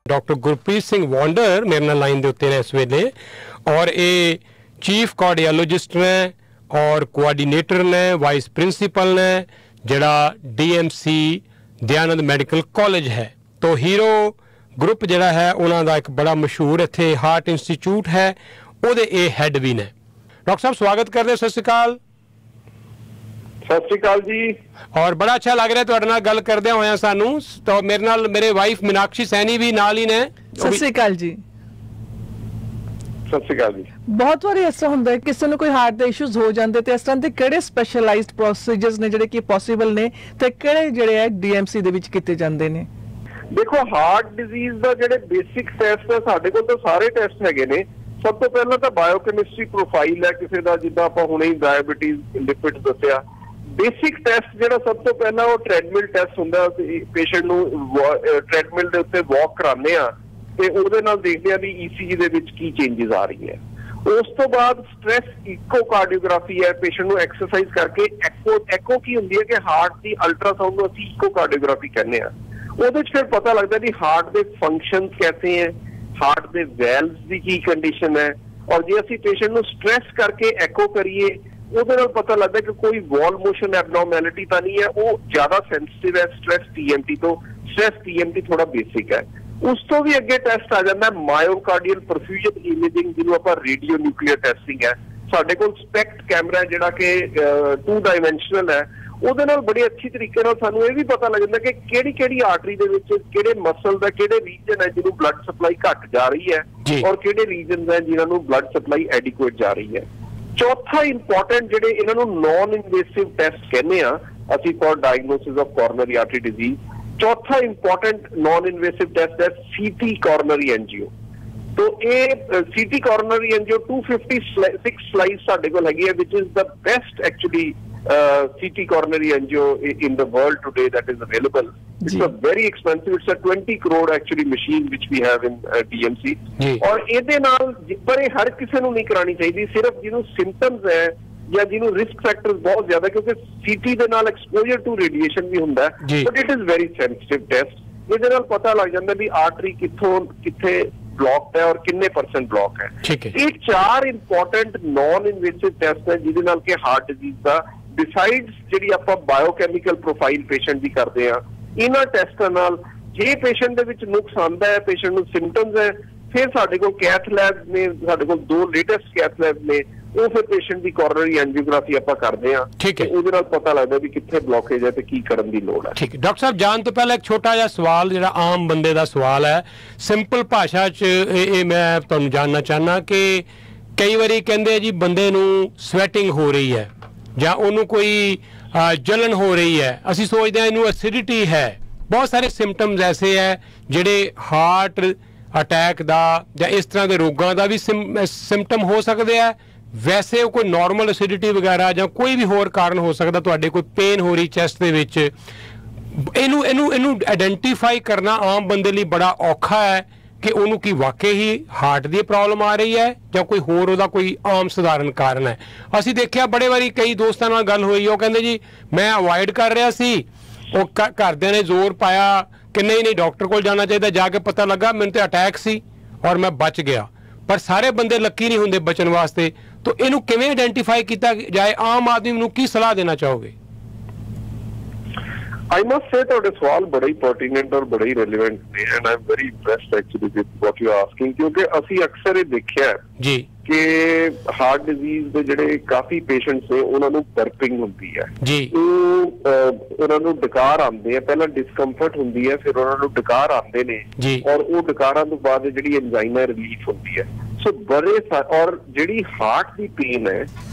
Doctor Gurpreet Singh wander मेरे नाल line के उत्ते ने इस वेले और ये चीफ कार्डियोलॉजिस्ट ने और कोआर्डीनेटर ने वाइस प्रिंसीपल ने जड़ा DMC दयानंद मैडिकल कॉलेज है। तो हीरो ग्रुप जड़ा है उन्होंने एक बड़ा मशहूर इत्थे हार्ट इंस्टीट्यूट है उहदे ये हैड भी ने। डॉक्टर साहब स्वागत करते, सत श्री अकाल। सत श्री अकाल जी। और बड़ा अच्छा लग रहा है तुहाडे नाल गल करदे होया सानू। तो मेरे नाल मेरे वाइफ मीनाक्षी सैनी भी नाल ही ने। सत श्री अकाल जी। सत श्री अकाल जी। बहुत बार इस तरह होंदा है किसी ने कोई हार्ट दे इश्यूज हो जाते ते इस तरह दे किहड़े स्पैशलाइज्ड प्रोसीजर्स ने जिहड़े कि पॉसिबल ने ते किहड़े जिहड़े है DMC दे विच कीते जांदे ने? देखो हार्ट डिजीज दा जिहड़े बेसिक टेस्ट है साडे कोल तो सारे टेस्ट हैगे ने। सब तो पहला तो बायोकेमिस्ट्री प्रोफाइल है किसी का, जिद्दां आपां हुणे ही डायबिटीज लिपिड दस्सिया। बेसिक टेस्ट जिहड़ा सब तो पहला वो ट्रेडमिल टेस्ट हुंदा, पेशेंट नूं ट्रेडमिल दे उत्ते वॉक कराने आ ते ਉਹਦੇ ਨਾਲ ਦੇਖਦੇ ਆ ਵੀ ECG ਦੇ ਵਿੱਚ ਕੀ ਚੇਂजेस ਆ ਰਹੀ ਹੈ। ਉਸ ਤੋਂ ਬਾਅਦ ਸਟ੍ਰੈਸ ਇਕੋਕਾਰਡੀਓਗ੍ਰਾਫੀ ਹੈ, ਪੇਸ਼ੈਂਟ ਨੂੰ ਐਕਸਰਸਾਈਜ਼ ਕਰਕੇ ਐਕੋ ਕੀ ਹੁੰਦੀ ਹੈ ਕਿ ਹਾਰਟ ਦੀ ਅਲਟਰਾਸਾਊਂਡ ਨੂੰ ਅਸੀਂ ਇਕੋਕਾਰਡੀਓਗ੍ਰਾਫੀ ਕਹਿੰਦੇ ਆ। ਉਹਦੇ 'ਚ ਫਿਰ ਪਤਾ ਲੱਗਦਾ ਵੀ ਹਾਰਟ ਦੇ ਫੰਕਸ਼ਨਸ कैसे हैं, ਹਾਰਟ ਦੇ ਵੈਲਵਸ ਦੀ ਕੀ ਕੰਡੀਸ਼ਨ ਹੈ। ਔਰ ਜੇ ਅਸੀਂ ਪੇਸ਼ੈਂਟ ਨੂੰ ਸਟ੍ਰੈਸ ਕਰਕੇ ਐਕੋ ਕਰੀਏ ਉਹਦੇ ਨਾਲ ਪਤਾ ਲੱਗਦਾ ਕਿ ਕੋਈ ਵਾਲ ਮੋਸ਼ਨ ਐਬਨੋਰਮੈਲਿਟੀ ਤਾਂ ਨਹੀਂ ਹੈ, ਉਹ ਜ਼ਿਆਦਾ ਸੈਂਸਿਟਿਵ ਹੈ ਸਟ੍ਰੈਸ TMT ਤੋਂ। ਸਟ੍ਰੈਸ TMT ਥੋੜਾ ਬੇਸਿਕ ਹੈ। ਉਸ ਤੋਂ ਵੀ ਅੱਗੇ ਟੈਸਟ ਆ ਜਾਂਦਾ ਮਾਇਓਕਾਰਡੀਅਲ ਪਰਫਿਊਜ਼ਨ ਇਮੇਜਿੰਗ, ਜਿਹਨੂੰ ਆਪਾਂ ਰੇਡੀਓ ਨਿਊਕਲੀਅਰ ਟੈਸਟਿੰਗ ਹੈ। ਸਾਡੇ ਕੋਲ ਸਪੈਕਟ ਕੈਮਰਾ ਜਿਹੜਾ ਕਿ 2 ਡਾਇਮੈਂਸ਼ਨਲ ਹੈ, ਉਹਦੇ ਨਾਲ ਬੜੀ ਅੱਛੀ ਤਰੀਕੇ ਨਾਲ ਸਾਨੂੰ ਇਹ ਵੀ ਪਤਾ ਲੱਗ ਜਾਂਦਾ ਕਿ ਕਿਹੜੀ ਕਿਹੜੀ ਆਰਟਰੀ ਦੇ ਵਿੱਚ ਕਿਹੜੇ ਮਸਲ ਦਾ ਕਿਹੜੇ ਰੀਜਨ ਹੈ ਜਿਹਨੂੰ ਬਲੱਡ ਸਪਲਾਈ ਘੱਟ ਜਾ ਰਹੀ ਹੈ ਔਰ ਕਿਹੜੇ ਰੀਜਨਸ ਹੈ ਜਿਨ੍ਹਾਂ ਨੂੰ ਬਲੱਡ ਸਪਲਾਈ ਐਡਿਕੁਏਟ ਜਾ ਰਹੀ ਹੈ। ਚੌਥਾ ਇੰਪੋਰਟੈਂਟ ਜਿਹੜੇ ਇਹਨਾਂ ਨੂੰ ਨॉन ਇਨਵੇਸਿਵ ਟੈਸਟ ਕਹਿੰਦੇ ਆ ਅਸੀਂ for diagnosis of coronary artery disease. चौथा इंपॉर्टेंट नॉन इन्वेसिव टेस्ट है CT कोरोनरी एंजियो। तो ये CT कोरोनरी एंजियो 256 स्लाइस साडे कोल हैगी है, which is the best actually CT coronary angio in the world today that is available. It's a very expensive, it's a 20 crore actually machine which we have in DMC. और ਇਹਦੇ ਨਾਲ ਪਰ ਇਹ ਹਰ ਕਿਸੇ ਨੂੰ ਨਹੀਂ ਕਰਾਣੀ ਚਾਹੀਦੀ, ਸਿਰਫ ਜਿਹਨੂੰ ਸਿੰਪਟਮਸ ਹੈ ਜਾਂ ਜਿਹਨੂੰ ਰਿਸਕ ਫੈਕਟਰਸ ਬਹੁਤ ਜ਼ਿਆਦਾ, ਕਿਉਂਕਿ CT ਦੇ ਨਾਲ ਐਕਸਪੋਜ਼ਰ ਟੂ ਰੇਡੀਏਸ਼ਨ ਵੀ ਹੁੰਦਾ ਹੈ, but it is very sensitive test. ਇਹਦੇ ਨਾਲ ਪਤਾ ਲੱਗ ਜਾਂਦਾ ਵੀ ਆਰਟਰੀ ਕਿੱਥੇ ਬਲੌਕਡ ਹੈ ਔਰ ਕਿੰਨੇ % ਬਲੌਕ ਹੈ। ਇਹ 4 ਇੰਪੋਰਟੈਂਟ ਨॉन ਇਨਵੇਸਿਵ ਟੈਸਟ ਹੈ ਜਿਹਦੇ ਨਾਲ ਕਿ ਹਾਰਟ ਡਿਜ਼ੀਜ਼ ਦਾ ਡਿਸਾਈਡਸ ਜਿਹੜੀ ਆਪਾਂ ਬਾਇਓਕੈਮੀਕਲ ਪ੍ਰੋਫਾਈਲ ਪੇਸ਼ੈਂਟ ਦੀ ਕਰਦੇ ਆ। ਇਹਨਾਂ ਟੈਸਟਾਂ ਨਾਲ ਜੇ ਪੇਸ਼ੈਂਟ ਦੇ ਵਿੱਚ ਨੁਕਸ ਆਉਂਦਾ ਹੈ, ਪੇਸ਼ੈਂਟ ਨੂੰ ਸਿੰਪਟਮਸ ਹੈ, ਫਿਰ ਸਾਡੇ ਕੋਲ ਕੈਥ ਲੈਬ ਨੇ, ਸਾਡੇ ਕੋਲ 2 ਲੇਟੈਸਟ ਕੈਥ ਲੈਬ ਨੇ, ਉਹ ਫਿਰ ਪੇਸ਼ੈਂਟ ਦੀ ਕੋਰੋਨਰੀ ਐਂਜੀਓਗ੍ਰਾਫੀ ਆਪਾਂ ਕਰਦੇ ਆ। ਠੀਕ ਹੈ, ਉਹਦੇ ਨਾਲ ਪਤਾ ਲੱਗਦਾ ਵੀ ਕਿੱਥੇ ਬਲੌਕੇਜ ਹੈ ਤੇ ਕੀ ਕਰਨ ਦੀ ਲੋੜ ਹੈ। ਠੀਕ ਹੈ ਡਾਕਟਰ ਸਾਹਿਬ, ਜਾਣ ਤੋਂ ਪਹਿਲਾਂ ਇੱਕ ਛੋਟਾ ਜਿਹਾ ਸਵਾਲ ਜਿਹੜਾ ਆਮ ਬੰਦੇ ਦਾ ਸਵਾਲ ਹੈ, ਸਿੰਪਲ ਭਾਸ਼ਾ 'ਚ ਇਹ ਮੈਂ ਤੁਹਾਨੂੰ ਜਾਣਨਾ ਚਾਹੁੰਦਾ ਕਿ ਕਈ ਵਾਰੀ ਕਹਿੰਦੇ ਜੀ ਬੰਦੇ ਨੂੰ ਸਵੈਟਿੰਗ ਹੋ ਰਹੀ ਹੈ ਜਾਂ ਉਹਨੂੰ ਕੋਈ ਜਲਨ ਹੋ ਰਹੀ ਹੈ, ਅਸੀਂ ਸੋਚਦੇ ਹਾਂ ਇਹਨੂੰ ਐਸਿਡਿਟੀ ਹੈ। ਬਹੁਤ ਸਾਰੇ ਸਿੰਪਟਮਸ ਐਸੇ ਹੈ ਜਿਹੜੇ ਹਾਰਟ ਅਟੈਕ ਦਾ ਜਾਂ ਇਸ ਤਰ੍ਹਾਂ ਦੇ ਰੋਗਾਂ ਦਾ ਵੀ ਸਿੰਪਟਮ ਹੋ ਸਕਦੇ ਆ। ਵੈਸੇ ਕੋਈ ਨਾਰਮਲ ਐਸਿਡਿਟੀ ਵਗੈਰਾ ਜਾਂ ਕੋਈ ਵੀ ਹੋਰ ਕਾਰਨ ਹੋ ਸਕਦਾ, ਤੁਹਾਡੇ ਕੋਈ ਪੇਨ ਹੋ ਰਹੀ ਚੈਸਟ ਦੇ ਵਿੱਚ, ਇਹਨੂੰ ਆਇਡੈਂਟੀਫਾਈ ਕਰਨਾ ਆਮ ਬੰਦੇ ਲਈ ਬੜਾ ਔਖਾ ਹੈ ਕਿ ਉਹਨੂੰ ਕੀ ਵਾਕਈ ਹੀ ਹਾਰਟ ਦੀ ਪ੍ਰੋਬਲਮ ਆ ਰਹੀ ਹੈ ਜਾਂ ਕੋਈ ਹੋਰ ਉਹਦਾ ਕੋਈ ਆਮ ਸਧਾਰਨ ਕਾਰਨ ਹੈ। ਅਸੀਂ ਦੇਖਿਆ ਬੜੇ ਵਾਰੀ ਕਈ ਦੋਸਤਾਂ ਨਾਲ ਗੱਲ ਹੋਈ, ਉਹ ਕਹਿੰਦੇ ਜੀ ਮੈਂ ਅਵੋਇਡ ਕਰ ਰਿਹਾ ਸੀ, ਉਹ ਘਰਦਿਆਂ ਨੇ ਜ਼ੋਰ ਪਾਇਆ ਕਿ ਨਹੀਂ ਡਾਕਟਰ ਕੋਲ ਜਾਣਾ ਚਾਹੀਦਾ, ਜਾ ਕੇ ਪਤਾ ਲੱਗਾ ਮੈਨੂੰ ਤੇ ਅਟੈਕ ਸੀ ਔਰ ਮੈਂ ਬਚ ਗਿਆ। ਪਰ ਸਾਰੇ ਬੰਦੇ ਲੱਕੀ ਨਹੀਂ ਹੁੰਦੇ ਬਚਣ ਵਾਸਤੇ। तो इनू किवें आइडेंटिफाई किया जाए, आम आदमी नूं की सलाह देना चाहोगे? I must say ਤੁਹਾਡੇ ਸਵਾਲ ਬੜਾ ਹੀ pertinent ਔਰ ਬੜਾ ਹੀ relevant ਨੇ, and I'm very impressed actually with what you are asking, ਕਿਉਂਕਿ ਅਸੀਂ ਅਕਸਰ ਇਹ ਦੇਖਿਆ ਜੀ ਕਿ ਹਾਰਟ ਡਿਜ਼ੀਜ਼ ਦੇ ਜਿਹੜੇ ਕਾਫੀ ਪੇਸ਼ੈਂਟਸ ਨੇ ਉਹਨਾਂ ਨੂੰ ਬਰਪਿੰਗ ਹੁੰਦੀ ਹੈ ਜੀ, ਉਹਨਾਂ ਨੂੰ ਡਕਾਰ ਆਉਂਦੇ ਆ, ਪਹਿਲਾਂ ਡਿਸਕੰਫਰਟ ਹੁੰਦੀ ਹੈ, ਫਿਰ ਉਹਨਾਂ ਨੂੰ ਡਕਾਰ ਆਉਂਦੇ ਨੇ ਔਰ ਉਹ ਡਕਾਰਾਂ ਤੋਂ ਬਾਅਦ ਜਿਹੜੀ ਐਂਜ਼ਾਈਨਾ ਰਿਲੀਫ ਹੁੰਦੀ ਹੈ। ਸੋ ਬੜੇ ਔਰ ਜਿਹੜੀ ਹਾਰਟ ਦੀ ਪੇਨ ਹੈ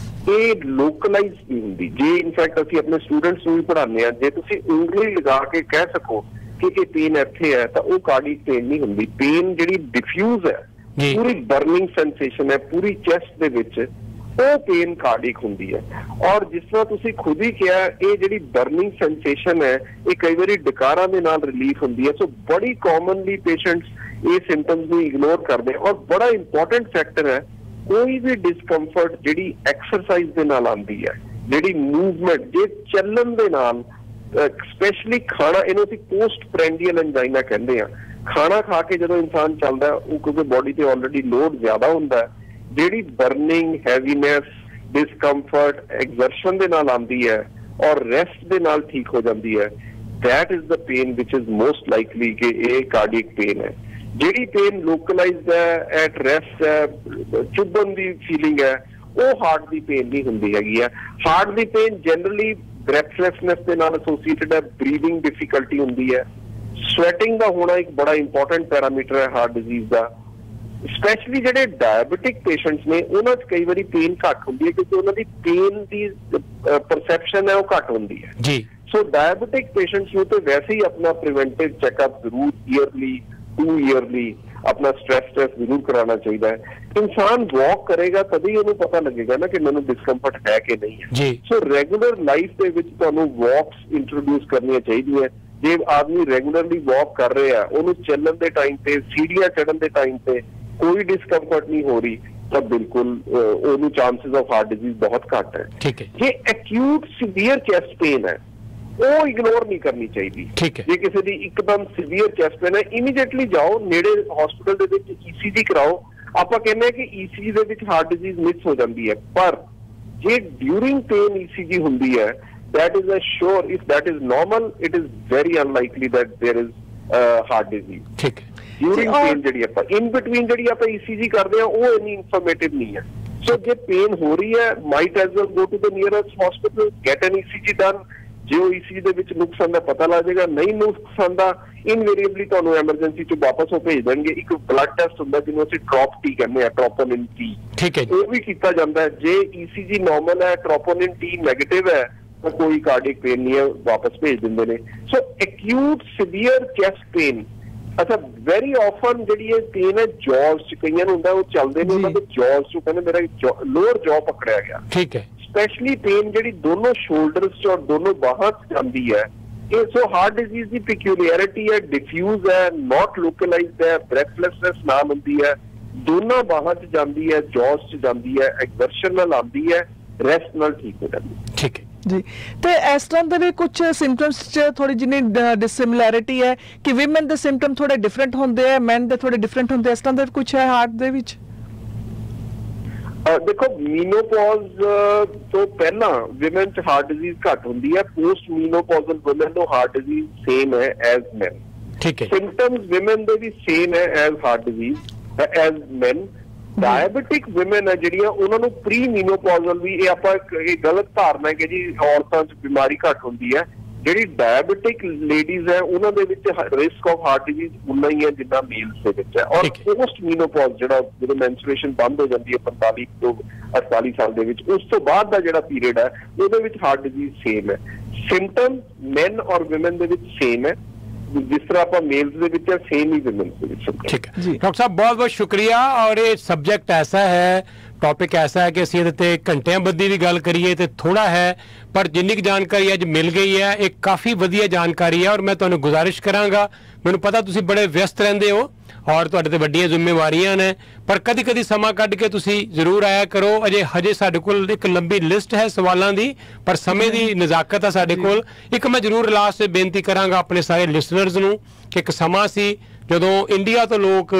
ਇਹ ਲੋਕਲਾਈਜ਼ ਨਹੀਂ ਹੁੰਦੀ। ਜੇ ਇਨਫੈਕਟ ਅਸੀਂ ਆਪਣੇ ਸਟੂਡੈਂਟਸ ਨੂੰ ਵੀ ਪੜ੍ਹਾਉਂਦੇ ਹਾਂ, ਜੇ ਤੁਸੀਂ ਉਂਗਲੀ ਲਗਾ ਕੇ ਕਹਿ ਸਕੋ ਕਿ ਇਹ ਪੇਨ ਇੱਥੇ ਹੈ ਤਾਂ ਉਹ ਕਾਰਡਿਕ ਪੇਨ ਨਹੀਂ ਹੁੰਦੀ। ਪੇਨ ਜਿਹੜੀ ਡਿਫਿਊਜ਼ ਹੈ, ਪੂਰੀ ਬਰਨਿੰਗ ਸੈਂਸੇਸ਼ਨ ਹੈ ਪੂਰੀ ਚੈਸਟ ਦੇ ਵਿੱਚ, ਉਹ ਪੇਨ ਕਾਰਡਿਕ ਹੁੰਦੀ ਹੈ। ਔਰ ਜਿਸ ਤਰ੍ਹਾਂ ਤੁਸੀਂ ਖੁਦ ਹੀ ਕਿਹਾ, ਇਹ ਜਿਹੜੀ ਬਰਨਿੰਗ ਸੈਂਸੇਸ਼ਨ ਹੈ ਇਹ ਕਈ ਵਾਰੀ ਡਕਾਰਾਂ ਦੇ ਨਾਲ ਰਿਲੀਫ ਹੁੰਦੀ ਹੈ। ਸੋ ਬੜੀ ਕਾਮਨਲੀ ਪੇਸ਼ੈਂਟਸ ਇਹ ਸਿੰਪਟਮਸ ਨੂੰ ਇਗਨੋਰ ਕਰਦੇ ਔਰ ਬੜਾ ਇੰਪੋਰਟੈਂਟ ਫੈਕਟਰ ਹੈ ਕੋਈ ਵੀ ਡਿਸਕੰਫਰਟ ਜਿਹੜੀ ਐਕਸਰਸਾਈਜ਼ ਦੇ ਨਾਲ ਆਉਂਦੀ ਹੈ, ਜਿਹੜੀ ਮੂਵਮੈਂਟ, ਜੇ ਚੱਲਣ ਦੇ ਨਾਲ, ਸਪੈਸ਼ਲੀ ਖਾਣਾ, ਇਹਨੂੰ ਅਸੀਂ ਪੋਸਟ ਪ੍ਰੈਂਡੀਅਲ ਐਂਜ਼ਾਈਨਾ ਕਹਿੰਦੇ ਆ, ਖਾਣਾ ਖਾ ਕੇ ਜਦੋਂ ਇਨਸਾਨ ਚੱਲਦਾ ਉਹ ਕਿਉਂਕਿ ਬੋਡੀ ਤੇ ਆਲਰੇਡੀ ਲੋਡ ਜ਼ਿਆਦਾ ਹੁੰਦਾ, ਜਿਹੜੀ ਬਰਨਿੰਗ, ਹੈਵੀਨੈਸ, ਡਿਸਕੰਫਰਟ ਐਗਜ਼ਰਸ਼ਨ ਦੇ ਨਾਲ ਆਉਂਦੀ ਹੈ ਔਰ ਰੈਸਟ ਦੇ ਨਾਲ ਠੀਕ ਹੋ ਜਾਂਦੀ ਹੈ, that is the pain which is most likely ਕਿ ਇਹ cardiac pain ਹੈ। ਜਿਹੜੀ ਪੇਨ ਲੋਕਲਾਈਜ਼ਡ ਹੈ, ਐਟ ਰੈਸਟ ਹੈ, ਚੁੱਭਣ ਦੀ ਫੀਲਿੰਗ ਹੈ, ਉਹ ਹਾਰਟ ਦੀ ਪੇਨ ਨਹੀਂ ਹੁੰਦੀ ਹੈਗੀ ਹੈ। ਹਾਰਟ ਦੀ ਪੇਨ ਜਨਰਲੀ ਬ੍ਰੈਥਲੈਸਨੈਸ ਦੇ ਨਾਲ ਐਸੋਸੀਏਟਡ ਹੈ, ਬਰੀਥਿੰਗ ਡਿਫਿਕਲਟੀ ਹੁੰਦੀ ਹੈ, ਸਵੈਟਿੰਗ ਦਾ ਹੋਣਾ ਇੱਕ ਬੜਾ ਇੰਪੋਰਟੈਂਟ ਪੈਰਾਮੀਟਰ ਹੈ ਹਾਰਟ ਡਿਜ਼ੀਜ਼ ਦਾ। ਸਪੈਸ਼ਲੀ ਜਿਹੜੇ ਡਾਇਬੀਟਿਕ ਪੇਸ਼ੈਂਟਸ ਨੇ ਉਹਨਾਂ 'ਚ ਕਈ ਵਾਰੀ ਪੇਨ ਘੱਟ ਹੁੰਦੀ ਹੈ ਕਿਉਂਕਿ ਉਹਨਾਂ ਦੀ ਪੇਨ ਦੀ ਪਰਸੈਪਸ਼ਨ ਹੈ ਉਹ ਘੱਟ ਹੁੰਦੀ ਹੈ ਜੀ। ਸੋ ਡਾਇਬੀਟਿਕ ਪੇਸ਼ੈਂਟਸ ਨੂੰ ਤੇ ਵੈਸੇ ਹੀ ਆਪਣਾ ਪ੍ਰੀਵੈਂਟਿਵ ਚੈੱਕਅਪ ਜ਼ਰੂਰ ਈਅਰਲੀ 2 ਈਅਰਲੀ ਆਪਣਾ ਸਟ੍ਰੈਸ ਟੈਸਟ ਜ਼ਰੂਰ ਕਰਾਉਣਾ ਚਾਹੀਦਾ ਹੈ। ਇਨਸਾਨ ਵਾਕ ਕਰੇਗਾ ਤਦ ਹੀ ਉਹਨੂੰ ਪਤਾ ਲੱਗੇਗਾ ਨਾ ਕਿ ਮੈਨੂੰ ਡਿਸਕੰਫਰਟ ਹੈ ਕਿ ਨਹੀਂ ਹੈ। ਸੋ ਰੈਗੂਲਰ ਲਾਈਫ ਦੇ ਵਿੱਚ ਤੁਹਾਨੂੰ ਵਾਕਸ ਇੰਟਰੋਡਿਊਸ ਕਰਨੀਆਂ ਚਾਹੀਦੀਆਂ। ਜੇ ਆਦਮੀ ਰੈਗੂਲਰਲੀ ਵਾਕ ਕਰ ਰਿਹਾ, ਉਹਨੂੰ ਚੱਲਣ ਦੇ ਟਾਈਮ ਤੇ, ਸੀੜੀਆਂ ਚੜ੍ਹਨ ਦੇ ਟਾਈਮ ਤੇ ਕੋਈ ਡਿਸਕੰਫਰਟ ਨਹੀਂ ਹੋ ਰਹੀ ਤਾਂ ਬਿਲਕੁਲ ਉਹਨੂੰ ਚਾਂਸਸ ਆਫ ਹਾਰਟ ਡਿਜ਼ੀਜ਼ ਬਹੁਤ ਘੱਟ ਹੈ। ਜੇ ਐਕਿਊਟ ਸੀਵੀਅਰ ਚੈਸਟ ਪੇਨ ਹੈ ਉਹ ਇਗਨੋਰ ਨਹੀਂ ਕਰਨੀ ਚਾਹੀਦੀ। ਜੇ ਕਿਸੇ ਦੀ ਇੱਕਦਮ ਸੀਵੀਅਰ ਚੈਸਟ ਪੇਨ ਹੈ ਇਮੀਡੀਏਟਲੀ ਜਾਓ ਨੇੜੇ ਹਸਪੀਟਲ ਦੇ ਵਿੱਚ ECG ਕਰਾਓ। ਆਪਾਂ ਕਹਿੰਦੇ ਕਿ ECG ਦੇ ਵਿੱਚ ਹਾਰਟ ਡਿਜ਼ੀਜ਼ ਮਿਸ ਹੋ ਜਾਂਦੀ ਹੈ, ਪਰ ਜੇ ਡਿਊਰਿੰਗ ਪੇਨ ECG ਹੁੰਦੀ ਹੈ that is a sure, if that is normal, it is very unlikely that there is heart disease. During pain ਜਿਹੜੀ ਆਪਾਂ in between ਜਿਹੜੀ ਆਪਾਂ ECG ਕਰਦੇ ਆ ਉਹ ਇੰਨੀ ਇਨਫੋਰਮੇਟਿਵ ਨਹੀਂ ਹੈ। ਸੋ ਜੇ ਪੇਨ ਹੋ ਰਹੀ ਹੈ might as well go to the nearest hospital, get an ECG done। ਜੇ ਉਹ ECG ਦੇ ਵਿੱਚ ਨੁਕਸ ਆਉਂਦਾ ਪਤਾ ਲੱਗ ਜਾਏਗਾ, ਨਹੀਂ ਨੁਕਸ ਆਉਂਦਾ ਇਨਵੇਰੀਏਬਲੀ ਤੁਹਾਨੂੰ ਐਮਰਜੈਂਸੀ ਚ ਵਾਪਸ ਉਹ ਭੇਜ ਦੇਣਗੇ। ਇੱਕ ਬਲੱਡ ਟੈਸਟ ਹੁੰਦਾ ਜਿਹਨੂੰ ਅਸੀਂ ਟ੍ਰੋਪ-ਟੀ ਕਹਿੰਦੇ ਆ, ਟ੍ਰੋਪੋਨਿਨ T, ਉਹ ਵੀ ਕੀਤਾ ਜਾਂਦਾ ਹੈ। ਜੇ ECG ਨਾਰਮਲ ਹੈ, ਟ੍ਰੋਪੋਨਿਨ T ਨੈਗੇਟਿਵ ਹੈ ਤਾਂ ਕੋਈ ਕਾਰਡਿਕ ਪੇਨ ਨਹੀਂ ਹੈ, ਵਾਪਸ ਭੇਜ ਦਿੰਦੇ ਨੇ। ਸੋ ਐਕਿਊਟ ਸੀਵੀਅਰ ਚੈਸਟ ਪੇਨ, ਅੱਛਾ ਵੈਰੀ ਆਫਨ ਜਿਹੜੀ ਇਹ ਪੇਨ ਹੈ ਜੌਜ਼ ਚ ਕਈਆਂ ਨੂੰ ਹੁੰਦਾ, ਉਹ ਚੱਲਦੇ ਨੇ ਉਹਨਾਂ ਦੇ ਜੌਜ਼ ਚ ਕਹਿੰਦੇ ਮੇਰਾ ਲੋਅਰ ਜੌ ਪਕੜਿਆ ਗਿਆ। ਸਪੈਸ਼ਲੀ ਪੇਨ ਜਿਹੜੀ ਦੋਨੋਂ ਸ਼ੋਲਡਰਸ ਚ ਔਰ ਦੋਨੋਂ ਬਾਹਾਂ ਚ ਜਾਂਦੀ ਹੈ, ਇਹ ਸੋ ਹਾਰਟ ਡਿਜ਼ੀਜ਼ ਦੀ ਪਿਕਿਊਲਿਅਰਿਟੀ ਹੈ, ਡਿਫਿਊਜ਼ ਹੈ, ਨੋਟ ਲੋਕਲਾਈਜ਼ਡ ਹੈ, ਬ੍ਰੈਥਲੈਸਨੈਸ ਨਾਲ ਹੁੰਦੀ ਹੈ, ਦੋਨਾਂ ਬਾਹਾਂ ਚ ਜਾਂਦੀ ਹੈ, ਜੌਜ਼ ਚ ਜਾਂਦੀ ਹੈ, ਐਗਜ਼ਰਸ਼ਨ ਨਾਲ ਆਉਂਦੀ ਹੈ, ਰੈਸਟ ਨਾਲ ਠੀਕ ਹੋ ਜਾਂਦੀ ਹੈ। ਜੀ ਤੇ ਇਸ ਤਰ੍ਹਾਂ ਦੇ ਵੀ ਕੁਝ ਸਿੰਪਟਮਸ 'ਚ ਥੋੜੀ ਜਿਹੀ ਡਿਸਿਮਿਲੈਰਿਟੀ ਹੈ ਕਿ ਵਿਮਨ ਦੇ ਸਿੰਪਟਮ ਥੋੜੇ ਡਿਫਰੈਂਟ ਹੁੰਦੇ ਆ, ਮੈਨ ਦੇ ਥੋੜੇ ਡਿਫਰੈਂਟ ਹੁੰਦੇ, ਇਸ ਤਰ੍ਹਾਂ ਦਾ ਕੁਝ ਹੈ ਹਾਰਟ ਦੇ ਵਿੱਚ? ਦੇਖੋ ਮੀਨੋਪੌਜ਼ ਤੋਂ ਪਹਿਲਾਂ ਵਿਮਨ 'ਚ ਹਾਰਟ ਡਿਜ਼ੀਜ਼ ਘੱਟ ਹੁੰਦੀ ਹੈ, ਪੋਸਟ ਮੀਨੋਪੌਜ਼ਲ ਵੂਮਨ ਨੂੰ ਹਾਰਟ ਡਿਜ਼ੀਜ਼ ਸੇਮ ਹੈ ਐਜ਼ ਮੈਨ। ਸਿੰਪਟਮਸ ਵਿਮਨ ਦੇ ਵੀ ਸੇਮ ਹੈ ਐਜ਼ ਹਾਰਟ ਡਿਜ਼ੀਜ਼ ਐਜ਼ ਮੈਨ। ਡਾਇਬੀਟਿਕ ਵਿਮਨ ਹੈ ਜਿਹੜੀਆਂ ਉਹਨਾਂ ਨੂੰ ਪ੍ਰੀ ਮੀਨੋਪੌਜ਼ਲ ਵੀ, ਇਹ ਆਪਾਂ ਇਹ ਗਲਤ ਧਾਰਨਾ ਹੈ ਕਿ ਜੀ ਔਰਤਾਂ 'ਚ ਬਿਮਾਰੀ ਘੱਟ ਹੁੰਦੀ ਹੈ। ਜਿਹੜੀ ਡਾਇਬੀਟਿਕ ਲੇਡੀਜ਼ ਹੈ ਉਹਨਾਂ ਦੇ ਵਿੱਚ ਰਿਸਕ ਆਫ ਹਾਰਟ ਡਿਜ਼ੀਜ਼ ਉਨਾ ਹੀ ਹੈ ਜਿੰਨਾ ਮੇਲਸ ਦੇ ਵਿੱਚ ਹੈ। ਔਰ ਪੋਸਟ ਮੀਨੋਪੌਜ਼ ਜਿਹੜਾ ਜਦੋਂ ਮੈਂਸਟਰੂਏਸ਼ਨ ਬੰਦ ਹੋ ਜਾਂਦੀ ਹੈ 45 ਤੋਂ 48 ਸਾਲ ਦੇ ਵਿੱਚ, ਉਸ ਤੋਂ ਬਾਅਦ ਦਾ ਜਿਹੜਾ ਪੀਰੀਅਡ ਹੈ ਉਹਦੇ ਵਿੱਚ ਹਾਰਟ ਡਿਜ਼ੀਜ਼ ਸੇਮ ਹੈ। ਸਿੰਪਟਮ ਮੈਨ ਔਰ ਵਿਮਨ ਦੇ ਵਿੱਚ ਸੇਮ ਹੈ, जिस तरह आप मेल्स दे विच सेम ही विमेन दे विच। ठीक है डॉक्टर साहब, बहुत बहुत शुक्रिया। और ये सब्जेक्ट ऐसा है, टॉपिक ऐसा है कि असीं इहदे ते घंटियां बद्धी भी गल करिए तो थोड़ा है, पर जिन्नी जानकारी अज मिल गई है एक काफ़ी वधिया जानकारी है। और मैं तुहानूं गुजारिश करांगा, मैनूं पता तुसीं बड़े व्यस्त रहिंदे हो और तुहाडे ते वड्डियां जिम्मेवारियां ने, पर कदी कदी समा कढ के तुसीं जरूर आया करो। हजे साडे कोल एक लंबी लिस्ट है सवालों की, पर समय की नज़ाकत है साडे कोल। एक मैं जरूर लास्ट से बेनती करांगा अपने सारे लिसनर्स नूं कि एक समा सी जदों इंडिया तो लोग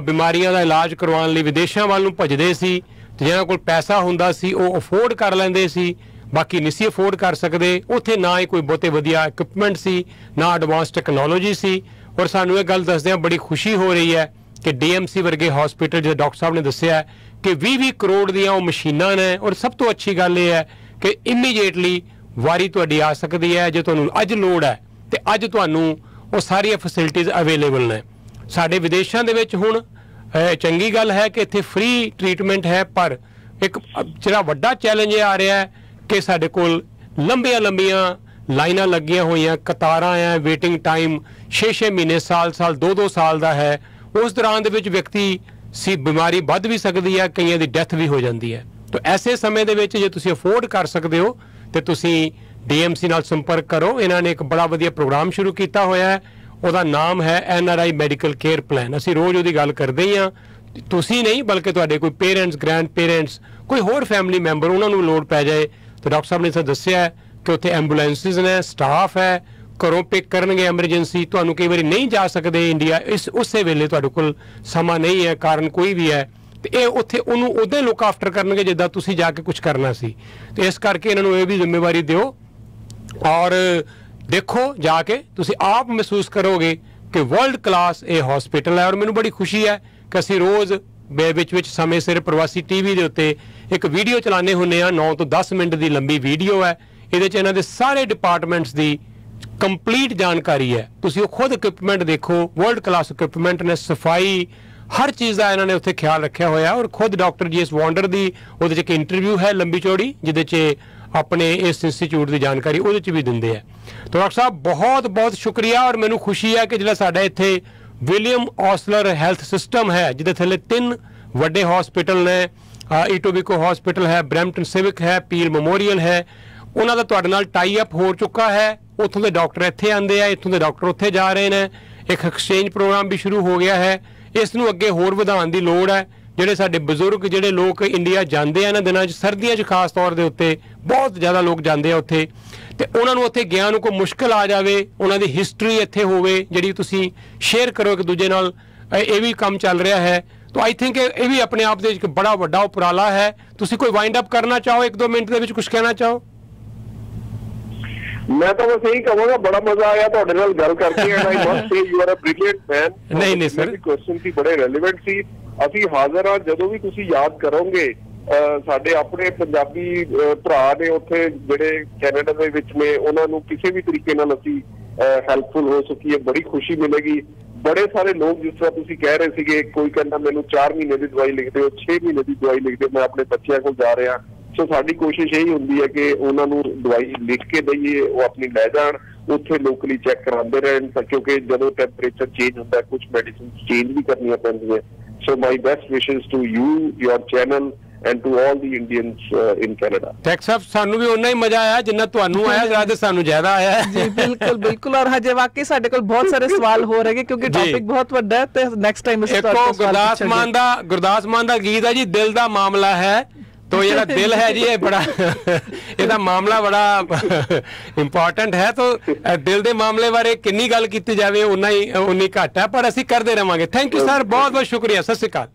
बीमारियां दा इलाज करवाउण लई विदेशां ਵੱਲ ਨੂੰ ਭੱਜਦੇ ਸੀ, ਤੇ ਜਿਨ੍ਹਾਂ ਕੋਲ ਪੈਸਾ ਹੁੰਦਾ ਸੀ ਉਹ ਅਫੋਰਡ ਕਰ ਲੈਂਦੇ ਸੀ, ਬਾਕੀ ਨਹੀਂ ਸੀ ਅਫੋਰਡ ਕਰ ਸਕਦੇ। ਉੱਥੇ ਨਾ ਹੀ ਕੋਈ ਬਹੁਤੇ ਵਧੀਆ ਇਕਵਿਪਮੈਂਟ ਸੀ, ਨਾ ਐਡਵਾਂਸ ਟੈਕਨੋਲੋਜੀ ਸੀ। और सानू ये गल दसदियां बड़ी खुशी हो रही है कि DMC वर्गे हॉस्पिटल जो डॉक्टर साहब ने दस्सिया कि 20-20 करोड़ दियां वो मशीनां ने। और सब तो अच्छी गल ये है कि इमीडिएटली वारी तुहाडी आ सकती है। जो तुहानू अज लोड़ है तो अज तुहानू वो सारियां फैसिलिटीज़ अवेलेबल ने। साडे विदेशां दे विच हुण चंगी गल है कि इत्थे फ्री ट्रीटमेंट है, पर एक जिहड़ा वड्डा चैलेंज आ रहा है कि साडे कोल लंबियां लाइनां लगियां हुई, कतारां है, वेटिंग टाइम 6-6 महीने, साल 2-2 साल का है। उस दौरान दे विच व्यक्ति सी बीमारी वध भी सकती है, कईयां दी डेथ भी हो जाती है। तो ऐसे समय दे विच जे तुसीं अफोर्ड कर सकते हो तो तुसीं DMC नाल संपर्क करो। इन्हां ने एक बड़ा वधिया प्रोग्राम शुरू किया होया है, उसका नाम है NRI मैडिकल केयर प्लान। असीं रोज़ उहदी गल करदे ही हां, तुसीं नहीं बल्कि तुहाडे कोई पेरेंट्स, ग्रैंड पेरेंट्स, कोई होर फैमिली मैंबर उन्हां नूं लोड़ पै जाए तो डॉक्टर साहब ने इत्थे दस्सिया है कि उत्थे एंबूलेंसिस ने, स्टाफ है, ਘਰੋਂ ਪਿਕ ਕਰਨਗੇ ਐਮਰਜੈਂਸੀ, ਤੁਹਾਨੂੰ ਕਈ ਵਾਰੀ ਨਹੀਂ ਜਾ ਸਕਦੇ ਇੰਡੀਆ, ਉਸੇ ਵੇਲੇ ਤੁਹਾਡੇ ਕੋਲ ਸਮਾਂ ਨਹੀਂ ਹੈ, ਕਾਰਨ ਕੋਈ ਵੀ ਹੈ, ਤੇ ਇਹ ਉੱਥੇ ਉਹਨੂੰ ਉਦਾਂ ਲੁੱਕ ਆਫਟਰ ਕਰਨਗੇ ਜਿੱਦਾਂ ਤੁਸੀਂ ਜਾ ਕੇ ਕੁਝ ਕਰਨਾ ਸੀ। ਤੇ ਇਸ ਕਰਕੇ ਇਹਨਾਂ ਨੂੰ ਇਹ ਵੀ ਜ਼ਿੰਮੇਵਾਰੀ ਦਿਓ ਔਰ ਦੇਖੋ, ਜਾ ਕੇ ਤੁਸੀਂ ਆਪ ਮਹਿਸੂਸ ਕਰੋਗੇ ਕਿ ਵਰਲਡ ਕਲਾਸ ਇਹ ਹਸਪੀਟਲ ਹੈ। ਔਰ ਮੈਨੂੰ ਬੜੀ ਖੁਸ਼ੀ ਹੈ ਕਿ ਅਸੀਂ ਰੋਜ਼ ਵਿੱਚ ਸਮੇਂ ਸਿਰ ਪ੍ਰਵਾਸੀ ਟੀਵੀ ਦੇ ਉੱਤੇ ਇੱਕ ਵੀਡੀਓ ਚਲਾਉਂਦੇ ਹੁੰਦੇ ਹਾਂ, 9 ਤੋਂ 10 ਮਿੰਟ ਦੀ ਲੰਬੀ ਵੀਡੀਓ ਹੈ। ਇਹਦੇ 'ਚ ਇਹਨਾਂ ਦੇ ਸਾਰੇ ਡਿਪਾਰਟਮੈਂਟਸ ਦੀ ਕੰਪਲੀਟ ਜਾਣਕਾਰੀ ਹੈ। ਤੁਸੀਂ ਉਹ ਖੁਦ ਇਕਵਿਪਮੈਂਟ ਦੇਖੋ, ਵਰਲਡ ਕਲਾਸ ਇਕਵਿਪਮੈਂਟ ਨੇ, ਸਫਾਈ, ਹਰ ਚੀਜ਼ ਦਾ ਇਹਨਾਂ ਨੇ ਉੱਥੇ ਖਿਆਲ ਰੱਖਿਆ ਹੋਇਆ। ਔਰ ਖੁਦ ਡਾਕਟਰ ਜੀ ਐਸ ਵਾਂਡਰ ਦੀ ਉਹਦੇ 'ਚ ਇੱਕ ਇੰਟਰਵਿਊ ਹੈ ਲੰਬੀ ਚੌੜੀ, ਜਿਹਦੇ 'ਚ ਆਪਣੇ ਇਸ ਇੰਸਟੀਚਿਊਟ ਦੀ ਜਾਣਕਾਰੀ ਉਹਦੇ 'ਚ ਵੀ ਦਿੰਦੇ ਆ। ਤਾਂ ਡਾਕਟਰ ਸਾਹਿਬ ਬਹੁਤ ਬਹੁਤ ਸ਼ੁਕਰੀਆ। ਔਰ ਮੈਨੂੰ ਖੁਸ਼ੀ ਹੈ ਕਿ ਜਿਹੜਾ ਸਾਡਾ ਇੱਥੇ ਵਿਲੀਅਮ ਔਸਲਰ ਹੈਲਥ ਸਿਸਟਮ ਹੈ, ਜਿਹਦੇ ਥੱਲੇ 3 ਵੱਡੇ ਹਸਪੀਟਲ ਨੇ, ਈਟੋਬੀਕੋ ਹਸਪੀਟਲ ਹੈ, ਬਰੈਂਪਟਨ ਸਿਵਿਕ ਹੈ, ਪੀਲ ਮੈਮੋਰੀਅਲ ਹੈ, ਉਹਨਾਂ ਦਾ ਤੁਹਾਡੇ ਨਾਲ ਟਾਈ ਅਪ ਹੋ ਚੁੱਕਾ ਹੈ। ਉੱਥੋਂ ਦੇ ਡਾਕਟਰ ਇੱਥੇ ਆਉਂਦੇ ਆ, ਇੱਥੋਂ ਦੇ ਡਾਕਟਰ ਉੱਥੇ ਜਾ ਰਹੇ ਨੇ, ਇੱਕ ਐਕਸਚੇਂਜ ਪ੍ਰੋਗਰਾਮ ਵੀ ਸ਼ੁਰੂ ਹੋ ਗਿਆ ਹੈ। ਇਸ ਨੂੰ ਅੱਗੇ ਹੋਰ ਵਧਾਉਣ ਦੀ ਲੋੜ ਹੈ। ਜਿਹੜੇ ਸਾਡੇ ਬਜ਼ੁਰਗ, ਜਿਹੜੇ ਲੋਕ ਇੰਡੀਆ ਜਾਂਦੇ ਆ ਇਹਨਾਂ ਦਿਨਾਂ 'ਚ, ਸਰਦੀਆਂ 'ਚ ਖਾਸ ਤੌਰ ਦੇ ਉੱਤੇ ਬਹੁਤ ਜ਼ਿਆਦਾ ਲੋਕ ਜਾਂਦੇ ਆ ਉੱਥੇ, ਤੇ ਉਹਨਾਂ ਨੂੰ ਉੱਥੇ ਗਿਆ ਨੂੰ ਕੋਈ ਮੁਸ਼ਕਿਲ ਆ ਜਾਵੇ, ਉਹਨਾਂ ਦੀ ਹਿਸਟਰੀ ਇੱਥੇ ਹੋਵੇ ਜਿਹੜੀ ਤੁਸੀਂ ਸ਼ੇਅਰ ਕਰੋ ਇੱਕ ਦੂਜੇ ਨਾਲ, ਇਹ ਵੀ ਕੰਮ ਚੱਲ ਰਿਹਾ ਹੈ। ਤਾਂ ਆਈ ਥਿੰਕ ਇਹ ਵੀ ਆਪਣੇ ਆਪ ਦੇ ਵਿੱਚ ਬੜਾ ਵੱਡਾ ਉਪਰਾਲਾ ਹੈ। ਤੁਸੀਂ ਕੋਈ ਵਾਈਂਡ ਅਪ ਕਰਨਾ ਚਾਹੋ, 1-2 ਮਿੰਟ ਦੇ ਵਿੱਚ ਕੁਝ ਕਹਿਣਾ ਚਾਹੋ? ਮੈਂ ਤਾਂ ਬਸ ਇਹੀ ਕਹਾਂਗਾ, ਬੜਾ ਮਜ਼ਾ ਆਇਆ ਤੁਹਾਡੇ ਨਾਲ ਗੱਲ ਕਰਕੇ and I must say you are a brilliant man. ਨਹੀਂ ਸਰ, ਕੁਐਸਚਨ ਸੀ ਬੜੇ ਰੈਲੇਵੈਂਟ ਸੀ। ਅਸੀਂ ਹਾਜ਼ਰ ਹਾਂ ਜਦੋਂ ਵੀ ਤੁਸੀਂ ਯਾਦ ਕਰੋਗੇ। ਸਾਡੇ ਆਪਣੇ ਪੰਜਾਬੀ ਭਰਾ ਨੇ ਉੱਥੇ ਜਿਹੜੇ ਕੈਨੇਡਾ ਦੇ ਵਿੱਚ ਨੇ, ਉਹਨਾਂ ਨੂੰ ਕਿਸੇ ਵੀ ਤਰੀਕੇ ਨਾਲ ਅਸੀਂ ਹੈਲਪਫੁਲ ਹੋ ਸਕੀਏ, ਬੜੀ ਖੁਸ਼ੀ ਮਿਲੇਗੀ। ਬੜੇ ਸਾਰੇ ਲੋਕ, ਜਿਸ ਤਰ੍ਹਾਂ ਤੁਸੀਂ ਕਹਿ ਰਹੇ ਸੀਗੇ, ਕੋਈ ਕਹਿੰਦਾ ਮੈਨੂੰ 4 ਮਹੀਨੇ ਦੀ ਦਵਾਈ ਲਿਖ ਦਿਓ, 6 ਮਹੀਨੇ ਦੀ ਦਵਾਈ ਲਿਖ ਦਿਓ, ਮੈਂ ਆਪਣੇ ਬੱਚਿਆਂ ਕੋਲ ਜਾ ਰਿਹਾ। ਸੋ ਸਾਡੀ ਕੋਸ਼ਿਸ਼ ਇਹੀ ਹੁੰਦੀ ਹੈ ਕਿ ਉਹਨਾਂ ਨੂੰ ਦਵਾਈ ਲਿਖ ਕੇ ਦਈਏ, ਉਹ ਆਪਣੀ ਲੈ ਜਾਣ, ਉੱਥੇ ਲੋਕਲੀ ਚੈੱਕ ਕਰਾਉਂਦੇ ਰਹਿਣ, ਕਿਉਂਕਿ ਜਦੋਂ ਟੈਂਪਰੇਚਰ ਚੇਂਜ ਹੁੰਦਾ ਕੁਝ ਮੈਡੀਸਿਨ ਚੇਂਜ ਵੀ ਕਰਨੀਆਂ ਪੈਂਦੀਆਂ। So my best wishes to you, your channel and to all the Indians in Canada. ਟੈਕ ਸਾਹਿਬ, ਸਾਨੂੰ ਵੀ ਉਨਾ ਹੀ ਮਜ਼ਾ ਆਇਆ ਜਿੰਨਾ ਤੁਹਾਨੂੰ ਆਇਆ, ਜ਼ਿਆਦਾ ਸਾਨੂੰ ਜ਼ਿਆਦਾ ਆਇਆ ਜੀ। ਬਿਲਕੁਲ ਬਿਲਕੁਲ। ਔਰ ਹਜੇ ਵਾਕਈ ਸਾਡੇ ਕੋਲ ਬਹੁਤ ਸਾਰੇ ਸਵਾਲ ਹੋ ਰਹੇ ਕਿਉਂਕਿ ਟੌਪਿਕ ਬਹੁਤ ਵੱਡਾ ਹੈ, ਤੇ ਨੈਕਸਟ ਟਾਈਮ ਅਸੀਂ ਤੁਹਾਡੇ ਕੋਲ ਗੁਰਦਾਸ ਮਾਨ ਦਾ ਗੀਤ ਹੈ ਜੀ, ਦਿਲ ਦਾ ਮਾਮਲਾ ਹੈ। तो ਜਿਹੜਾ ਦਿਲ ਹੈ ਜੀ, ਇਹ ਬੜਾ ਇਹਦਾ ਮਾਮਲਾ ਬੜਾ ਇੰਪੋਰਟੈਂਟ ਹੈ। तो ਦਿਲ ਦੇ ਮਾਮਲੇ ਬਾਰੇ ਕਿੰਨੀ ਗੱਲ ਕੀਤੀ ਜਾਵੇ ਉਨੀ ਘੱਟ ਹੈ, ਪਰ ਅਸੀਂ ਕਰਦੇ ਰਵਾਂਗੇ। ਥੈਂਕ ਯੂ ਸਰ, ਬਹੁਤ ਬਹੁਤ ਸ਼ੁਕਰੀਆ। ਸਤਿ ਸ਼੍ਰੀ ਅਕਾਲ।